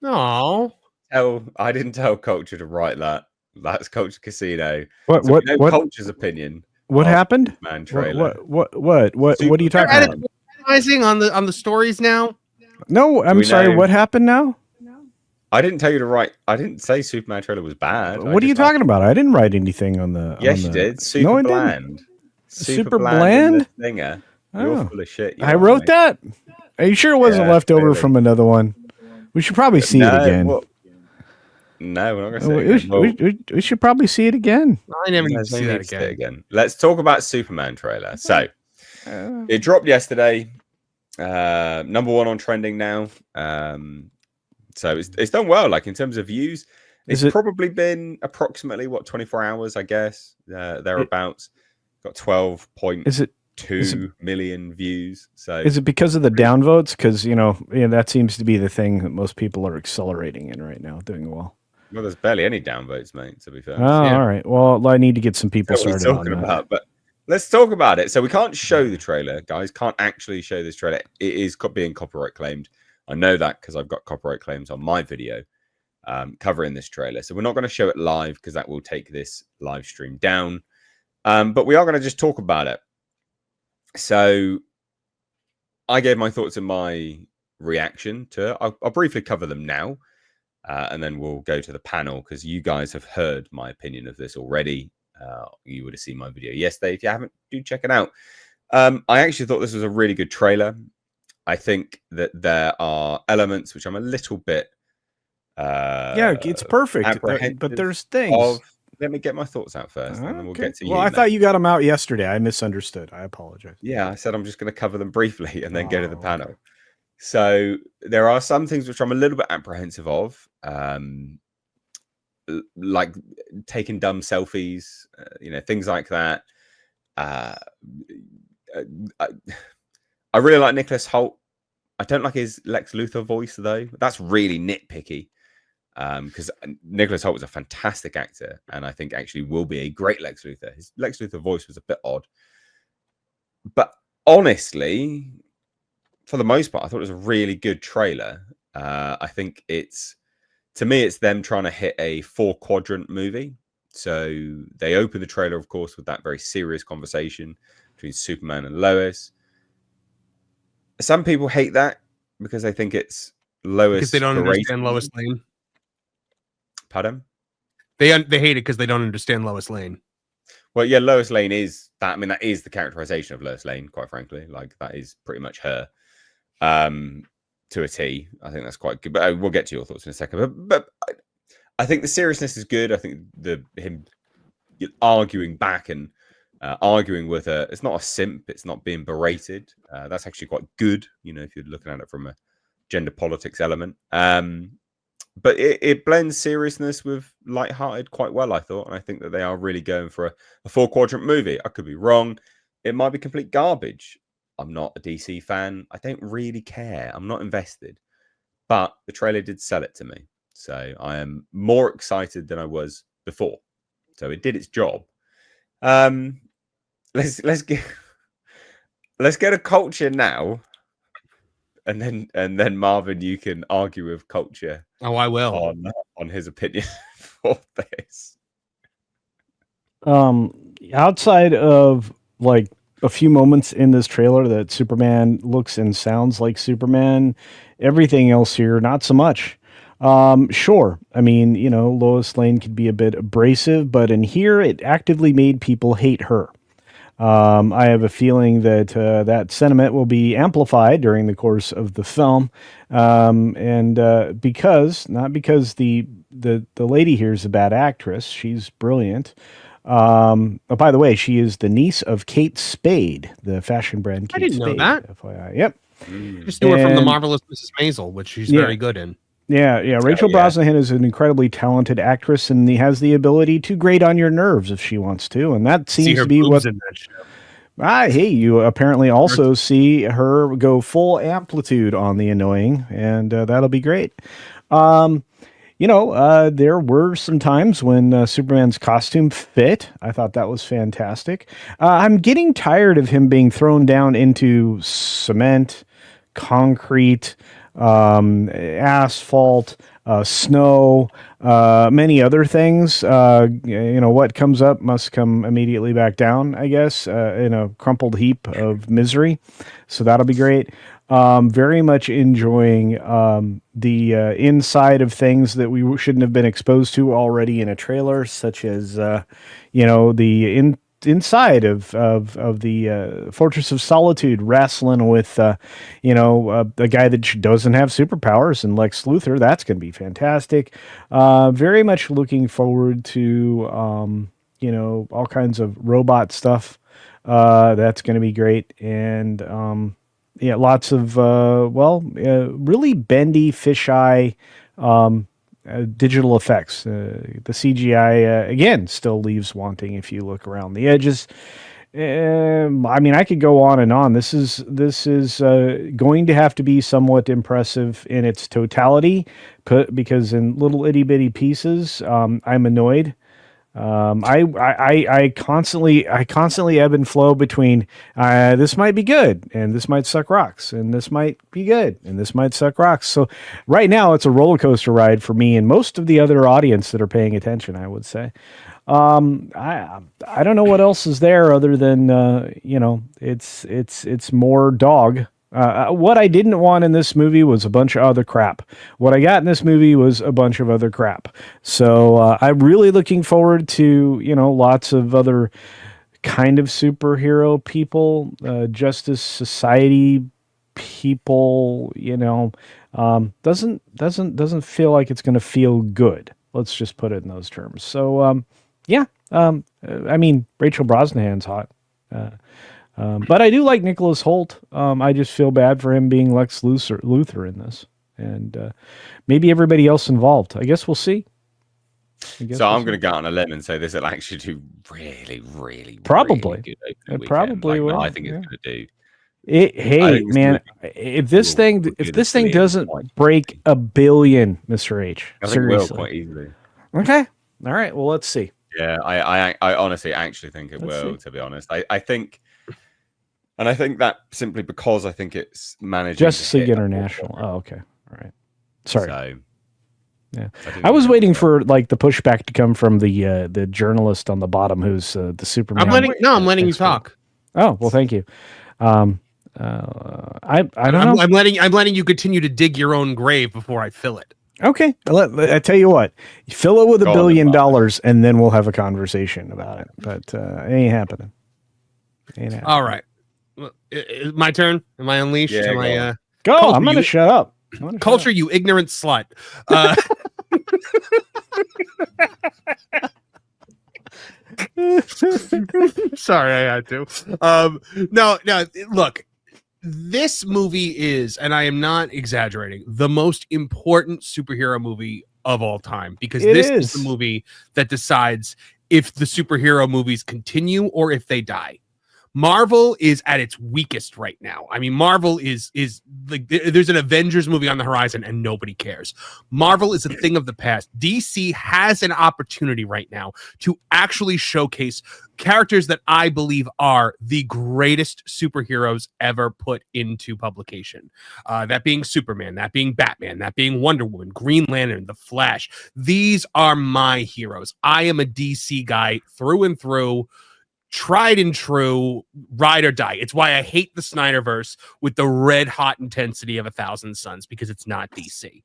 No. I didn't tell Culture to write that. That's Culture Casino. What? So What? we know What? Culture's opinion. What happened? Man What? trailer. What are you talking about? Advertising on the stories now. No, I'm sorry. What happened now? I didn't tell you to write. I didn't say Superman trailer was bad. What are you talking about? I didn't write anything on the. Yes, you did. Super bland. Super bland. Thinger. You're full of shit. I wrote that. Are you sure it wasn't left over from another one? We should probably see it again. No, we're not going to see it again. We should probably see it again. I never need to see that again. Let's talk about Superman trailer. So, it dropped yesterday. Number 1 on trending now. So it's done well. Like in terms of views, it's probably been approximately 24 hours, I guess. Thereabouts. Got 12.2 million views. So is it because of the downvotes? Because that seems to be the thing that most people are accelerating in right now, doing well. Well, there's barely any downvotes, mate. To be fair. All right. Well, I need to get some people started on that. But let's talk about it. So we can't show the trailer, guys. Can't actually show this trailer. It is being copyright claimed. I know that because I've got copyright claims on my video covering this trailer. So we're not going to show it live because that will take this live stream down. But we are going to just talk about it. So I gave my thoughts and my reaction to it. I'll briefly cover them now. And then we'll go to the panel because you guys have heard my opinion of this already. You would have seen my video yesterday. If you haven't, do check it out. I actually thought this was a really good trailer. I think that there are elements which I'm a little bit it's perfect, but there's things. Let me get my thoughts out first, and then we'll get to you. Well, I thought you got them out yesterday. I misunderstood. I apologize. Yeah, I said I'm just going to cover them briefly and then go to the panel. Okay. So there are some things which I'm a little bit apprehensive of, like taking dumb selfies, things like that. I really like Nicholas Hoult. I don't like his Lex Luthor voice, though. That's really nitpicky because Nicholas Hoult was a fantastic actor and I think actually will be a great Lex Luthor. His Lex Luthor voice was a bit odd. But honestly, for the most part, I thought it was a really good trailer. I think to me, it's them trying to hit a 4-quadrant movie. So they open the trailer, of course, with that very serious conversation between Superman and Lois. Some people hate that because they think it's Lois. Because they don't understand Lois Lane. Pardon? They hate it because they don't understand Lois Lane. Well, yeah, Lois Lane is that. I mean, that is the characterization of Lois Lane, quite frankly. Like, that is pretty much her to a T. I think that's quite good. But we'll get to your thoughts in a second. But I think the seriousness is good. I think him arguing back and arguing with her, it's not a simp, it's not being berated. That's actually quite good, if you're looking at it from a gender politics element. But it blends seriousness with lighthearted quite well, I thought. And I think that they are really going for a 4-quadrant movie. I could be wrong. It might be complete garbage. I'm not a DC fan. I don't really care. I'm not invested. But the trailer did sell it to me. So I am more excited than I was before. So it did its job. Let's get a Culture now, and then Marvin, you can argue with Culture. Oh, I will on his opinion for this. Outside of like a few moments in this trailer that Superman looks and sounds like Superman, everything else here not so much. Sure. I mean, Lois Lane could be a bit abrasive, but in here it actively made people hate her. I have a feeling that that sentiment will be amplified during the course of the film, and not because the lady here is a bad actress. She's brilliant. By the way, she is the niece of Kate Spade, the fashion brand Kate Spade. I didn't know that. FYI. Yep. Just knew her from The Marvelous Mrs. Maisel, which she's very good in. Yeah. Rachel Brosnahan is an incredibly talented actress, and has the ability to grate on your nerves if she wants to, and that seems to be what. In that show. Hey, you apparently also see her go full amplitude on the annoying, and that'll be great. There were some times when Superman's costume fit. I thought that was fantastic. I'm getting tired of him being thrown down into cement, concrete, asphalt. snow, many other things. What comes up must come immediately back down, I guess, in a crumpled heap of misery. So that'll be great. Very much enjoying the inside of things that we shouldn't have been exposed to already in a trailer, such as the inside of the Fortress of Solitude, wrestling with a guy that doesn't have superpowers and Lex Luthor. That's going to be fantastic. Very much looking forward to all kinds of robot stuff. That's going to be great. And lots of really bendy fisheye digital effects. The CGI again still leaves wanting if you look around the edges. I could go on and on. This is going to have to be somewhat impressive in its totality, because in little itty bitty pieces, I'm annoyed. I constantly ebb and flow between this might be good and this might suck rocks, and this might be good and this might suck rocks. So right now it's a roller coaster ride for me and most of the other audience that are paying attention, I would say. I don't know what else is there other than it's more dog. What I didn't want in this movie was a bunch of other crap. What I got in this movie was a bunch of other crap. So I'm really looking forward to, lots of other kind of superhero people, Justice Society people, doesn't feel like it's going to feel good. Let's just put it in those terms. So, Rachel Brosnahan's hot. But I do like Nicholas Hoult. I just feel bad for him being Lex Luthor in this, and maybe everybody else involved. I guess we'll see. I'm going to go out on a limb and say this will actually do really, really, probably. Really good it probably will. I think it's going to do. If this thing doesn't break $1 billion, Mr. H, I think it will quite easily. Okay, all right. Well, let's see. Yeah, I honestly actually think it will. To be honest, I think. And I think that simply because I think it's managed. Justice League International. Oh, okay. All right. Sorry. So, yeah, I was waiting for like the pushback to come from the journalist on the bottom, who's the Superman. I'm letting you talk. Oh well, thank you. I don't know. I'm letting you continue to dig your own grave before I fill it. Okay. I tell you what, fill it with $1 billion, and then we'll have a conversation about it. But it ain't happening. All right. My turn. Am I unleashed? Yeah, go. I'm gonna shut up. Culture, you ignorant slut. Sorry, I had to. No. Look, this movie is, and I am not exaggerating, the most important superhero movie of all time, because this is the movie that decides if the superhero movies continue or if they die. Marvel is at its weakest right now. I mean, Marvel is like, there's an Avengers movie on the horizon and nobody cares. Marvel is a thing of the past. DC has an opportunity right now to actually showcase characters that I believe are the greatest superheroes ever put into publication. That being Superman, that being Batman, that being Wonder Woman, Green Lantern, The Flash. These are my heroes. I am a DC guy through and through. Tried and true, ride or die. It's why I hate the Snyderverse with the red hot intensity of 1,000 Suns, because it's not DC.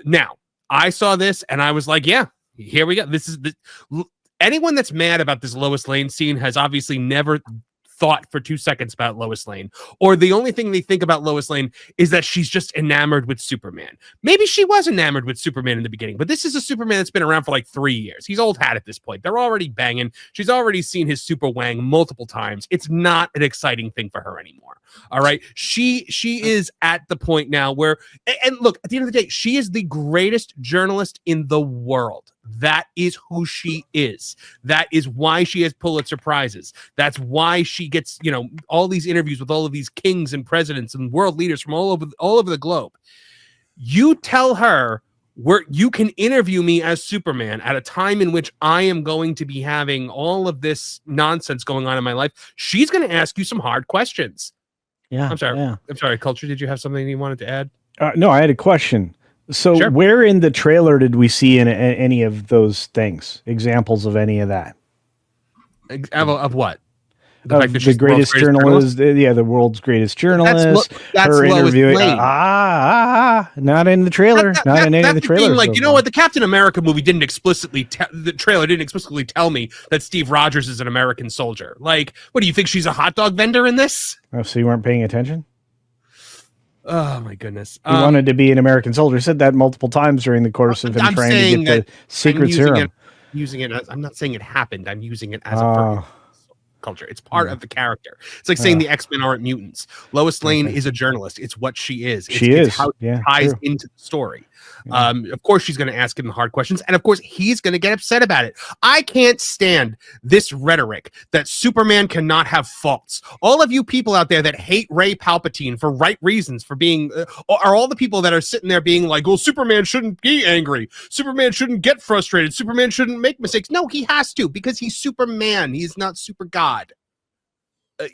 Now, I saw this and I was like, yeah, here we go. This is anyone that's mad about this Lois Lane scene has obviously never thought for 2 seconds about Lois Lane, or the only thing they think about Lois Lane is that she's just enamored with Superman. Maybe she was enamored with Superman in the beginning, but this is a Superman that's been around for like 3 years. He's old hat at this point. They're already banging. She's already seen his super wang multiple times. It's not an exciting thing for her anymore. All right. She is at the point now where, and look, at the end of the day, she is the greatest journalist in the world. That is who she is. That is why she has Pulitzer Prizes. That's why she gets, all these interviews with all of these kings and presidents and world leaders from all over the globe. You tell her you can interview me as Superman at a time in which I am going to be having all of this nonsense going on in my life. She's going to ask you some hard questions. Yeah. I'm sorry. Yeah. I'm sorry. Culture, did you have something you wanted to add? No, I had a question. So Sure. where in the trailer did we see any of those things? Examples of any of that? Of what? The Of fact that the she's the world's greatest journalist, the world's greatest journalist. That's her Lois interviewing. Lane. Not in the trailer. Not in any of the That's trailers. thing, like, so you know far. what? The Captain America movie didn't explicitly the trailer didn't explicitly tell me that Steve Rogers is an American soldier. Like, what do you think? She's a hot dog vendor in this? Oh, so you weren't paying attention? Oh my goodness! He wanted to be an American soldier. He said that multiple times during the course of him I'm trying saying to get the secret serum. Using it as, I'm not saying it happened. I'm using it as a culture. It's part of the character. It's like saying the X-Men aren't mutants. Lois Lane is a journalist. It's what she is. It's how it ties into the story. Of course, she's going to ask him the hard questions, and of course, he's going to get upset about it. I can't stand this rhetoric that Superman cannot have faults. All of you people out there that hate Ray Palpatine for right reasons, for being, are all the people that are sitting there being like, well, Superman shouldn't be angry. Superman shouldn't get frustrated. Superman shouldn't make mistakes. No, he has to, because he's Superman. He's not super God.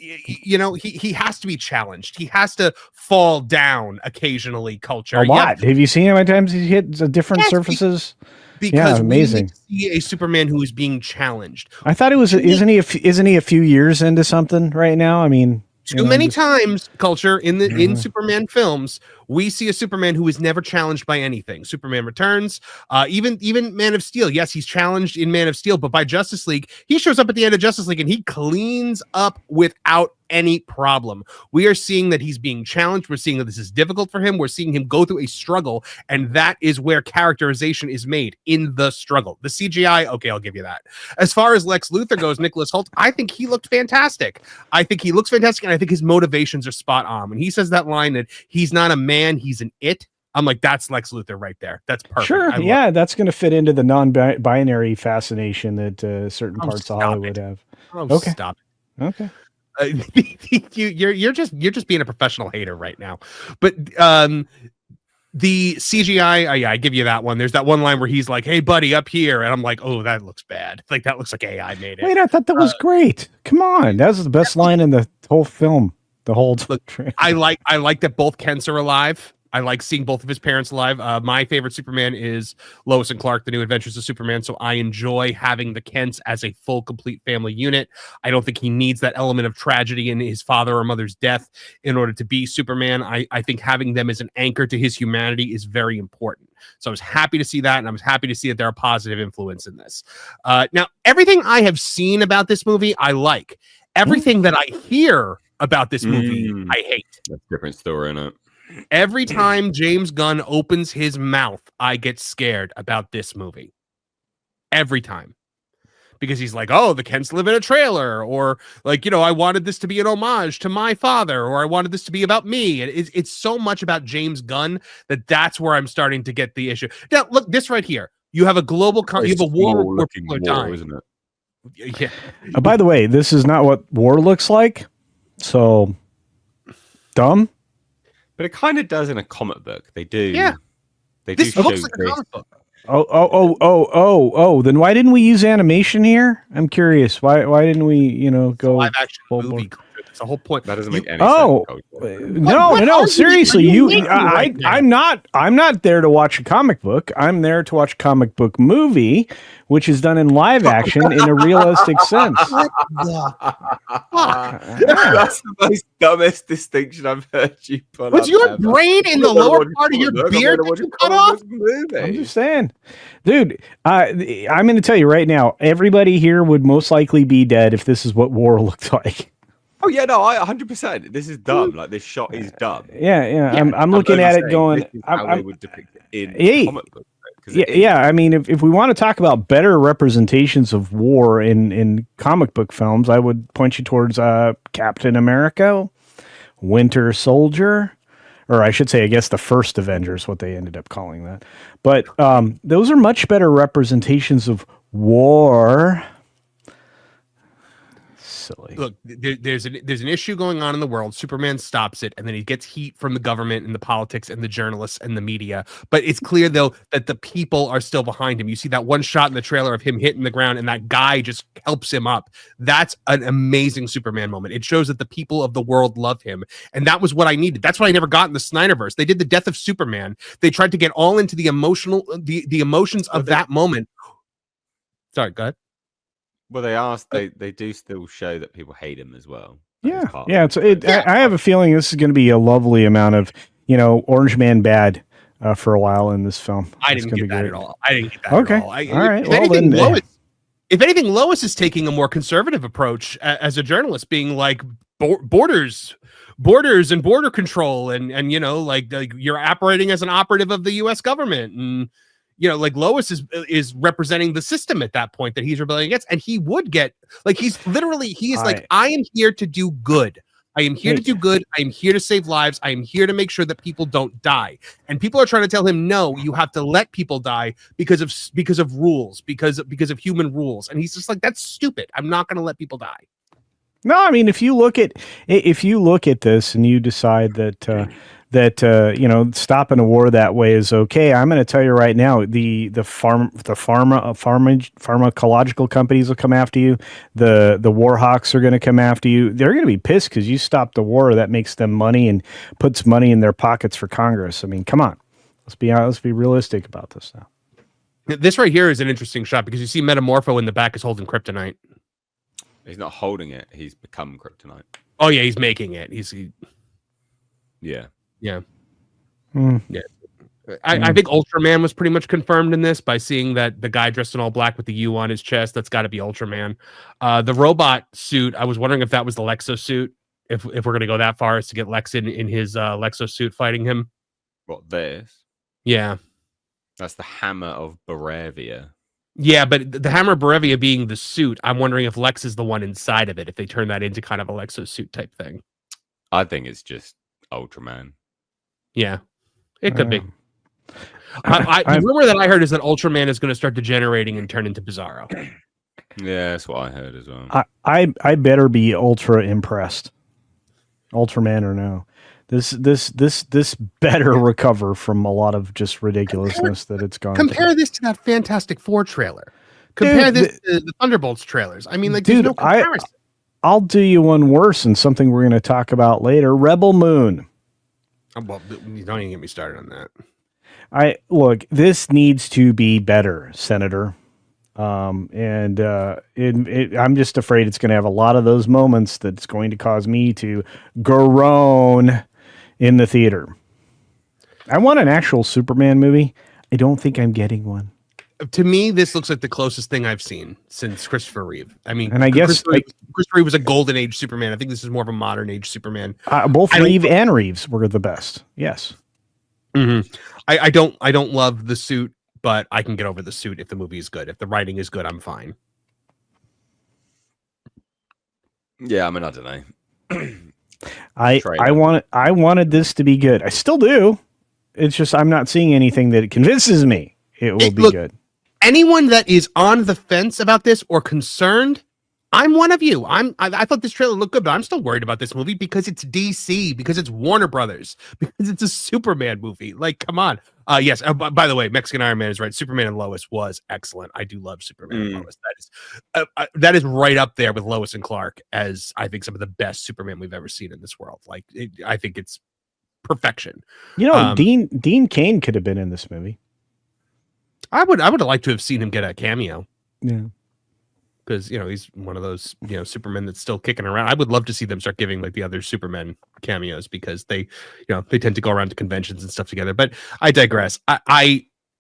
You know, he has to be challenged. He has to fall down occasionally. Culture A lot. Have you seen how many times he hit different surfaces? Because amazing. we need to see a Superman who is being challenged. I thought it was. Isn't he a few years into something right now? I mean, too many times, culture in Superman films, we see a Superman who is never challenged by anything. Superman Returns, even Man of Steel. Yes, he's challenged in Man of Steel, but by Justice League, he shows up at the end of Justice League and he cleans up without any problem. We are seeing that he's being challenged. We're seeing that this is difficult for him. We're seeing him go through a struggle, and that is where characterization is made, in the struggle. The CGI, okay, I'll give you that. As far as Lex Luthor goes, Nicholas Hoult, I think he looked fantastic. I think he looks fantastic, and I think his motivations are spot on. When he says that line that he's not a man, he's an it, I'm like, that's Lex Luthor right there. That's perfect. Sure, yeah, that's going to fit into the non-binary fascination that certain parts of Hollywood have. Okay, stop it. Okay. You're just being a professional hater right now. But the CGI, I give you that one. There's that one line where he's like, "Hey, buddy, up here," and I'm like, "Oh, that looks bad. Like that looks like AI made it." Wait, I thought that was great. Come on, that was the best line in the whole film. The whole. I like that both Kents are alive. I like seeing both of his parents alive. My favorite Superman is Lois and Clark, The New Adventures of Superman. So I enjoy having the Kents as a full, complete family unit. I don't think he needs that element of tragedy in his father or mother's death in order to be Superman. I think having them as an anchor to his humanity is very important. So I was happy to see that, and I was happy to see that they're a positive influence in this. Now, everything I have seen about this movie, I like. Everything that I hear about this movie, I hate. That's a different story, isn't it? Every time James Gunn opens his mouth, I get scared about this movie. Every time. Because he's like, oh, the Kents live in a trailer, or like, you know, I wanted this to be an homage to my father, or I wanted this to be about me. And it's so much about James Gunn that's where I'm starting to get the issue. Now, look, this right here. You have a global, you have a war where people are dying, isn't it? Yeah. By the way, this is not what war looks like. So dumb. But it kind of does in a comic book. They do. Yeah. They This do looks show like a comic book. Oh. Then why didn't we use animation here? I'm curious. Why didn't we, go Live action full movie. bore? That's the whole point. That doesn't make any Oh, sense. no. Seriously, right now? I'm not there to watch a comic book. I'm there to watch a comic book movie, which is done in live action in a realistic sense. That's the most dumbest distinction I've heard you put. Was your brain in the lower part of your beard that you cut off? I'm just saying, dude. I'm going to tell you right now. Everybody here would most likely be dead if this is what war looked like. Oh yeah, no, I 100%. This is dumb. Like this shot is dumb. Yeah. I'm looking at it going. This is how they would depict it in comic books. Yeah. I mean, if we want to talk about better representations of war in comic book films, I would point you towards Captain America, Winter Soldier, or I should say, I guess the first Avengers, what they ended up calling that. But those are much better representations of war. silly. Look, there's an issue going on in the world. Superman stops it, and then he gets heat from the government and the politics and the journalists and the media. But it's clear though that the people are still behind him. You see that one shot in the trailer of him hitting the ground, and that guy just helps him up. That's an amazing Superman moment. It shows that the people of the world love him, and that was what I needed. That's what I never got in the Snyderverse. They did the death of Superman. They tried to get all into the emotions of that moment. Sorry, go ahead. Well, they do still show that people hate him as well. Yeah. I have a feeling this is going to be a lovely amount of, Orange Man bad for a while in this film. I didn't get that at all. Okay. All right. If anything, Lois is taking a more conservative approach as a journalist, being like borders and border control, and like you're operating as an operative of the U.S. government, and like Lois is representing the system at that point that he's rebelling against, and he would get like he is like, I am here to do good. I am here to do good. I am here to save lives. I am here to make sure that people don't die. And people are trying to tell him, no, you have to let people die because of rules, because of human rules. And he's just like, that's stupid. I'm not going to let people die. No, I mean, if you look at this and you decide that stopping a war that way is okay, I'm going to tell you right now, the pharmacological companies will come after you. The war hawks are going to come after you. They're going to be pissed because you stopped the war. That makes them money and puts money in their pockets for Congress. I mean, come on, let's be realistic about this now. This right here is an interesting shot because you see Metamorpho in the back is holding kryptonite. He's not holding it. He's become kryptonite. Oh yeah, he's making it. Yeah. Yeah. Yeah. I think Ultraman was pretty much confirmed in this by seeing that the guy dressed in all black with the U on his chest. That's got to be Ultraman. The robot suit, I was wondering if that was the Lexo suit. If we're going to go that far as to get Lex in his Lexo suit fighting him. What, this? Yeah. That's the Hammer of Baravia. Yeah, but the Hammer of Baravia being the suit, I'm wondering if Lex is the one inside of it, if they turn that into kind of a Lexo suit type thing. I think it's just Ultraman. Yeah, it could be. The rumor that I heard is that Ultraman is going to start degenerating and turn into Bizarro. Yeah, that's what I heard as well. I better be ultra impressed. Ultraman or no. This better recover from a lot of just ridiculousness that it's gone. Compare this to that Fantastic Four trailer. Compare this to the Thunderbolts trailers. I mean, like, there's no comparison. I'll do you one worse and something we're going to talk about later. Rebel Moon. Well, you don't even get me started on that. Look, this needs to be better, Senator. I'm just afraid it's going to have a lot of those moments that's going to cause me to groan in the theater. I want an actual Superman movie. I don't think I'm getting one. To me, this looks like the closest thing I've seen since Christopher Reeve. I mean, and I guess Christopher Reeve was a golden age Superman. I think this is more of a modern age Superman. Both Reeve and Reeves were the best. Yes. Mm-hmm. I don't love the suit, but I can get over the suit if the movie is good. If the writing is good, I'm fine. Yeah, I mean, I don't know. I wanted this to be good. I still do. It's just I'm not seeing anything that convinces me it will be good. Anyone that is on the fence about this or concerned, I'm one of you. I thought this trailer looked good, but I'm still worried about this movie because it's DC, because it's Warner Brothers, because it's a Superman movie. Like, come on. Yes. By the way, Mexican Iron Man is right. Superman and Lois was excellent. I do love Superman and Lois. That is right up there with Lois and Clark as I think some of the best Superman we've ever seen in this world. Like, I think it's perfection. Dean Cain could have been in this movie. I would have liked to have seen him get a cameo. Yeah. Because, he's one of those, Supermen that's still kicking around. I would love to see them start giving like the other Supermen cameos because they tend to go around to conventions and stuff together. But I digress.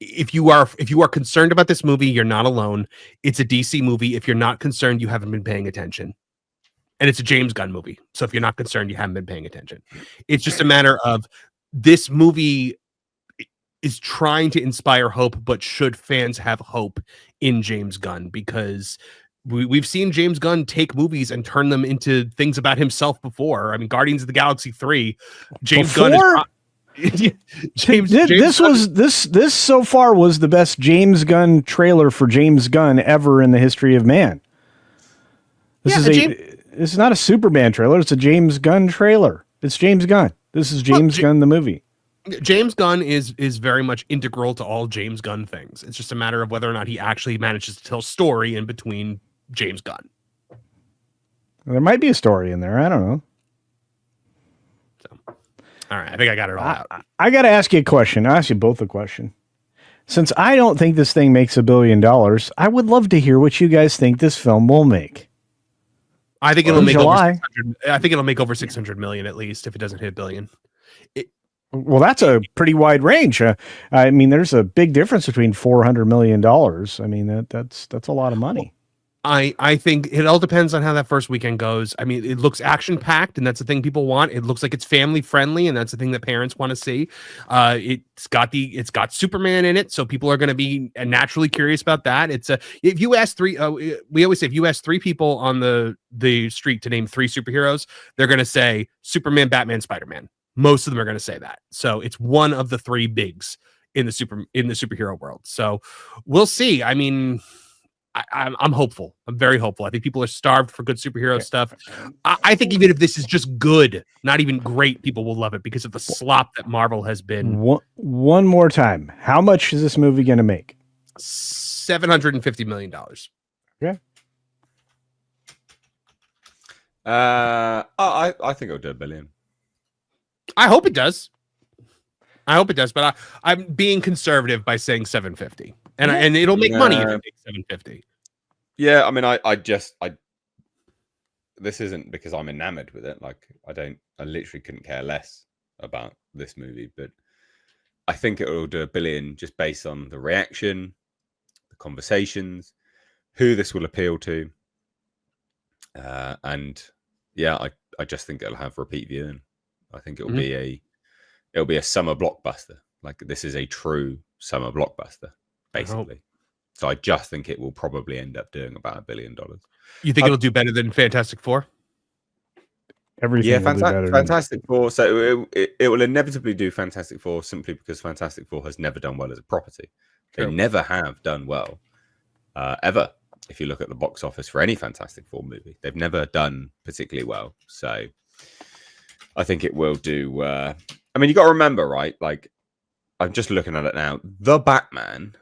If you are concerned about this movie, you're not alone. It's a DC movie. If you're not concerned, you haven't been paying attention. And it's a James Gunn movie. So if you're not concerned, you haven't been paying attention. It's just a matter of this movie is trying to inspire hope, but should fans have hope in James Gunn? Because we've seen James Gunn take movies and turn them into things about himself before. I mean, Guardians of the Galaxy 3, Gunn is this so far was the best James Gunn trailer for James Gunn ever in the history of man. This is not a Superman trailer. It's a James Gunn trailer. It's James Gunn. This is James Gunn, the movie. James Gunn is very much integral to all James Gunn things. It's just a matter of whether or not he actually manages to tell story in between James Gunn. There might be a story in there. I don't know. So, all right, I think I got it all out. I got to ask you a question. I'll ask you both a question. Since I don't think this thing makes $1 billion, I would love to hear what you guys think this film will make. I think it'll make July. over 600, I think it'll make over 600 million at least if it doesn't hit $1 billion. Well, that's a pretty wide range. I mean, there's a big difference between $400 million. I mean, that's a lot of money. I think it all depends on how that first weekend goes. I mean, it looks action packed, and that's the thing people want. It looks like it's family friendly, and that's the thing that parents want to see. It's got Superman in it, so people are going to be naturally curious about that. If you ask we always say if you ask 3 people on the street to name 3 superheroes, they're going to say Superman, Batman, Spider-Man. Most of them are going to say that. So it's one of the 3 bigs in the superhero world. So we'll see. I mean, I'm hopeful. I'm very hopeful. I think people are starved for good superhero stuff. I think even if this is just good, not even great, people will love it because of the slop that Marvel has been. One more time. How much is this movie going to make? $750 million. Okay. I think it'll do $1 billion. I hope it does. But I'm being conservative by saying 750. And it'll make money if it makes 750. Yeah, I mean, I this isn't because I'm enamored with it. Like, I literally couldn't care less about this movie, but I think it will do $1 billion just based on the reaction, the conversations, who this will appeal to, and yeah, I just think it'll have repeat viewing. I think it'll be a summer blockbuster. Like, this is a true summer blockbuster, basically. So I just think it will probably end up doing about $1 billion. You think it'll do better than Fantastic Four? Everything. Yeah, will do better Fantastic Four. So it will inevitably do Fantastic Four simply because Fantastic Four has never done well as a property. They never have done well, ever. If you look at the box office for any Fantastic Four movie, they've never done particularly well. So I think it will do. I mean, you got to remember, right? Like, I'm just looking at it now. The Batman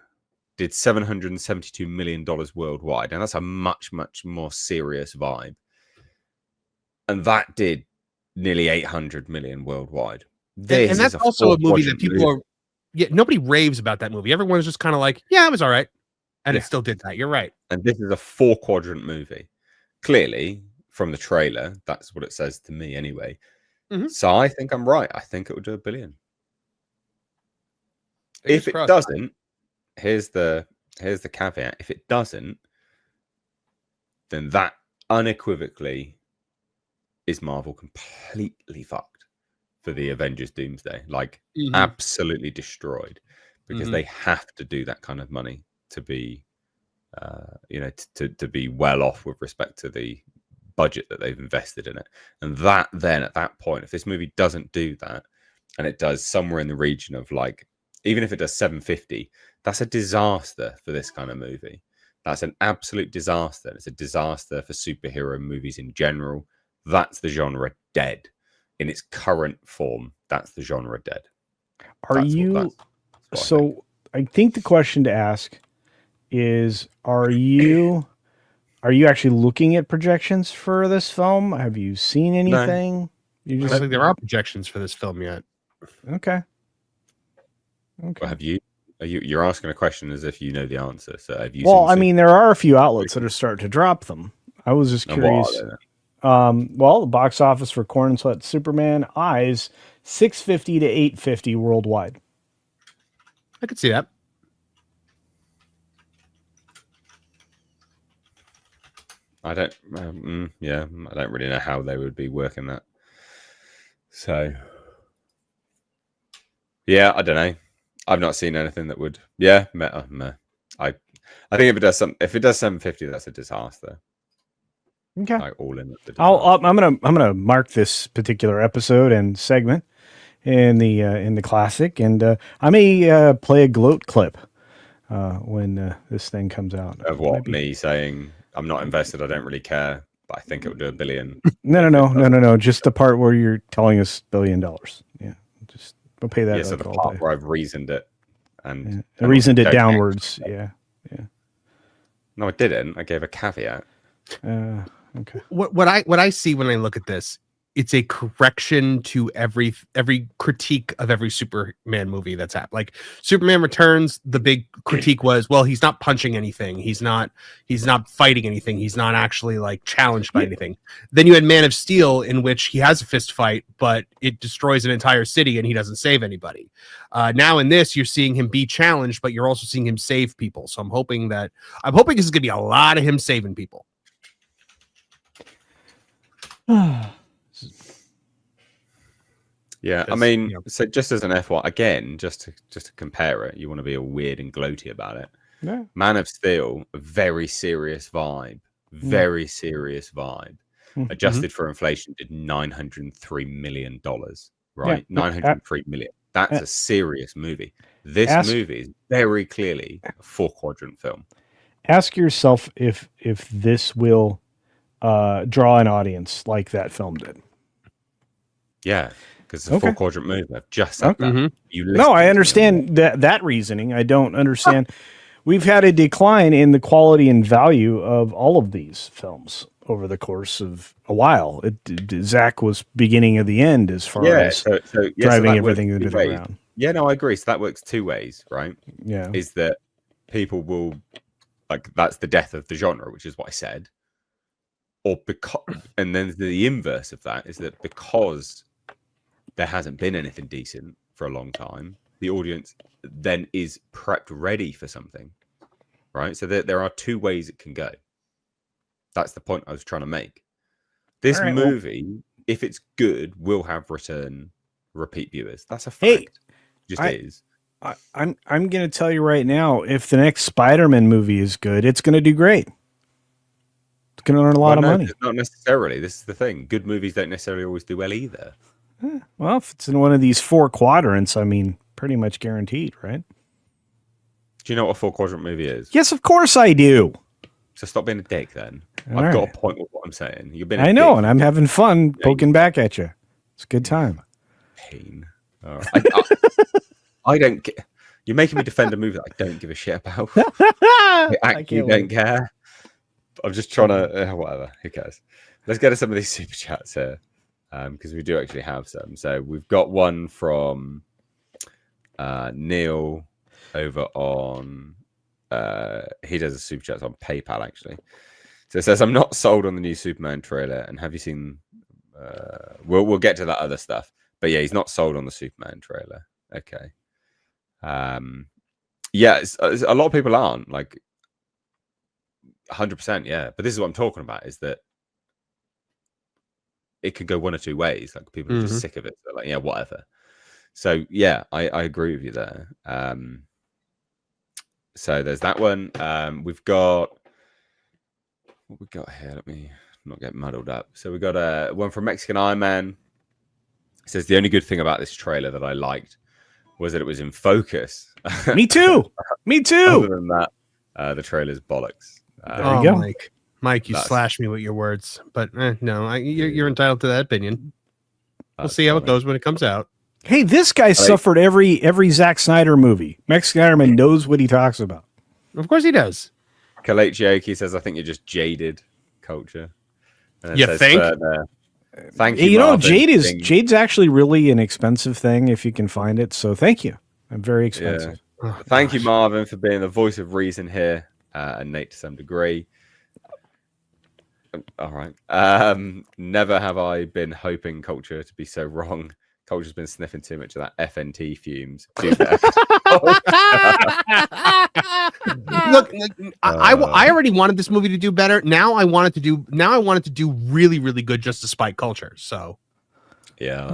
did $772 million worldwide, and that's a much, much more serious vibe. And that did nearly 800 million worldwide. And that's also a movie that people are. Yeah, nobody raves about that movie. Everyone's just kind of like, yeah, it was all right, and it still did that. You're right. And this is a 4-quadrant movie. Clearly, from the trailer, that's what it says to me, anyway. So I think I'm right. I think it will do $1 billion. If it doesn't, here's the caveat. If it doesn't, then that unequivocally is Marvel completely fucked for the Avengers Doomsday. Like, absolutely destroyed, because they have to do that kind of money to be, to be well off with respect to the budget that they've invested in it. And that then, at that point, if this movie doesn't do that, and it does somewhere in the region of, like, even if it does 750, that's a disaster for this kind of movie. That's an absolute disaster. It's a disaster for superhero movies in general. That's the genre dead in its current form. That's the genre dead. I think the question to ask is, are you actually looking at projections for this film? Have you seen anything? I don't think there are projections for this film yet. Okay. Well, have you? You're asking a question as if you know the answer. So have you? Well, I mean, there are a few outlets that are starting to drop them. I was just curious. Well, the box office for Corn Sweat Superman Eyes, 650 to 850 worldwide. I could see that. I don't. I don't really know how they would be working that. So, yeah, I don't know. I've not seen anything that would. Yeah, I think if it does 750, that's a disaster. Okay, like all in. I'm gonna mark this particular episode and segment in the classic, and I may play a gloat clip when this thing comes out. Of what? Me saying I'm not invested. I don't really care. but I think it will do $1 billion. No. Just the part where you're telling us $1 billion. Yeah, just we'll pay that. Yeah, so like the all part day. where I've reasoned it and I reasoned it don't downwards. Yeah. No, I didn't. I gave a caveat. Okay. What I see when I look at this, it's a correction to every critique of every Superman movie that's happened. Like Superman Returns, the big critique was, well, he's not punching anything, he's not fighting anything, he's not actually like challenged by anything. Then you had Man of Steel, in which he has a fist fight, but it destroys an entire city and he doesn't save anybody. Now in this, you're seeing him be challenged, but you're also seeing him save people. So I'm hoping this is gonna be a lot of him saving people. Yeah, I mean, so just as an FY again, just to compare it, you want to be all weird and gloaty about it. Yeah. Man of Steel, a very serious vibe, adjusted for inflation, did $903 million, right? Yeah. $903 million. That's a serious movie. This movie is very clearly a 4-quadrant film. Ask yourself if this will draw an audience like that film did. Yeah, because it's a 4-quadrant movie. I've just said that. Mm-hmm. No, I understand that reasoning. I don't understand. We've had a decline in the quality and value of all of these films over the course of a while. Zach was beginning of the end as far as driving everything into the ground. Yeah, no, I agree. So that works 2 ways, right? Yeah. Is that people will, like, that's the death of the genre, which is what I said. Or and then the inverse of that is that because there hasn't been anything decent for a long time, the audience then is prepped ready for something, right? So there are 2 ways it can go. That's the point I was trying to make. This movie, if it's good, will have repeat viewers. That's a fact. It just is. I'm going to tell you right now, if the next Spider-Man movie is good, it's going to do great. It's going to earn a lot of money. Not necessarily. This is the thing. Good movies don't necessarily always do well either. Well, if it's in one of these 4 quadrants, I mean, pretty much guaranteed, right? Do you know what a 4-quadrant movie is? Yes, of course I do. So stop being a dick then. All I've got a point with what I'm saying. You've been. I know, and I'm having fun poking back at you. It's a good time. Pain. All right. I don't. You're making me defend a movie that I don't give a shit about. I actually don't care. I'm just trying to. Whatever. Who cares? Let's get to some of these super chats here, because we do actually have some. So we've got one from Neil over on. He does a super chat on PayPal actually. So it says, "I'm not sold on the new Superman trailer, and have you seen?" We'll get to that other stuff, but yeah, he's not sold on the Superman trailer. Okay. Yeah, a lot of people aren't, like 100%. Yeah, but this is what I'm talking about: is that it could go one or 2 ways. Like people are just sick of it. So like, yeah, whatever. So yeah, I agree with you there. So there's that one. We've got what we got here. Let me not get muddled up. So we got one from Mexican Iron Man. It says the only good thing about this trailer that I liked was that it was in focus. Me too. Me too. Other than that, the trailer's bollocks. There you go. Mike, you slash me with your words, but no, you're entitled to that opinion. We'll see how it goes when it comes out. Hey, this guy suffered every Zack Snyder movie. Mexican Iron Man knows what he talks about. Of course he does. Kalechi Aoki says, I think you're just jaded, Culture. You think? Thank you. You know, Jade's actually really an expensive thing if you can find it. So thank you. I'm very expensive. Yeah. Thank you, Marvin, for being the voice of reason here, and Nate to some degree. All right. Never have I been hoping Culture to be so wrong. Culture's been sniffing too much of that FNT fumes. Look, I already wanted this movie to do better. Now I want it to do really, really good just to spite Culture. So yeah,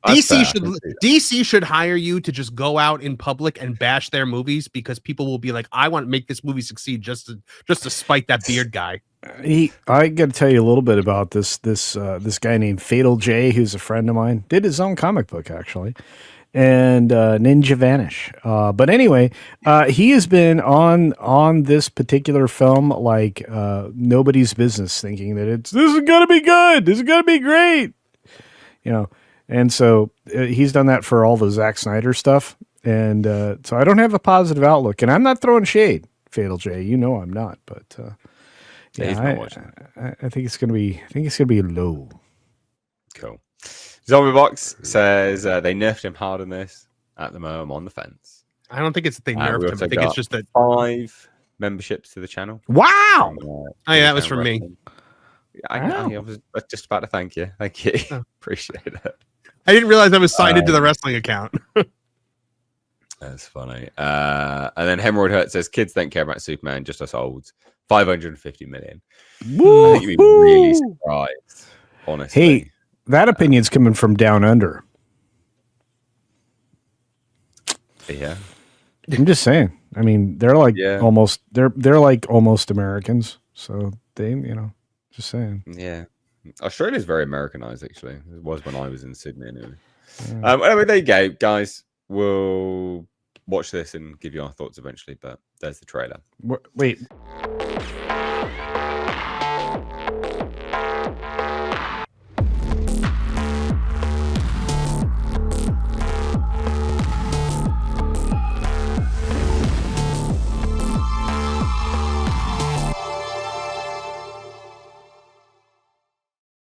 DC should hire you to just go out in public and bash their movies, because people will be like, I want to make this movie succeed just to spite that beard guy. I got to tell you a little bit about this guy named Fatal J, who's a friend of mine. Did his own comic book actually, and Ninja Vanish. But anyway, he has been on this particular film like nobody's business, thinking that this is gonna be good, this is gonna be great, And so he's done that for all the Zack Snyder stuff, and so I don't have a positive outlook. And I'm not throwing shade, Fatal J. I'm not, but He's not watching. I think it's gonna be. I think it's gonna be low. Cool. Zombie Box says they nerfed him hard in this. At the moment, I'm on the fence. I don't think it's that they We nerfed him. also I think it's got just that. 5 memberships to the channel. Wow. Oh yeah, that was from me. I was just about to thank you. Thank you. Oh. Appreciate it. I didn't realize I was signed into the wrestling account. That's funny. And then Hemorrhoid Hurt says kids don't care about Superman, just us olds. 550 million. I think you'd be really surprised, honestly. Hey, that opinion's coming from down under. Yeah. I'm just saying. I mean, they're like almost they're like almost Americans. So they, just saying. Yeah. Australia's very Americanized, actually. It was when I was in Sydney anyway. Anyway, there you go, guys. We'll watch this and give you our thoughts eventually, but there's the trailer. Wait.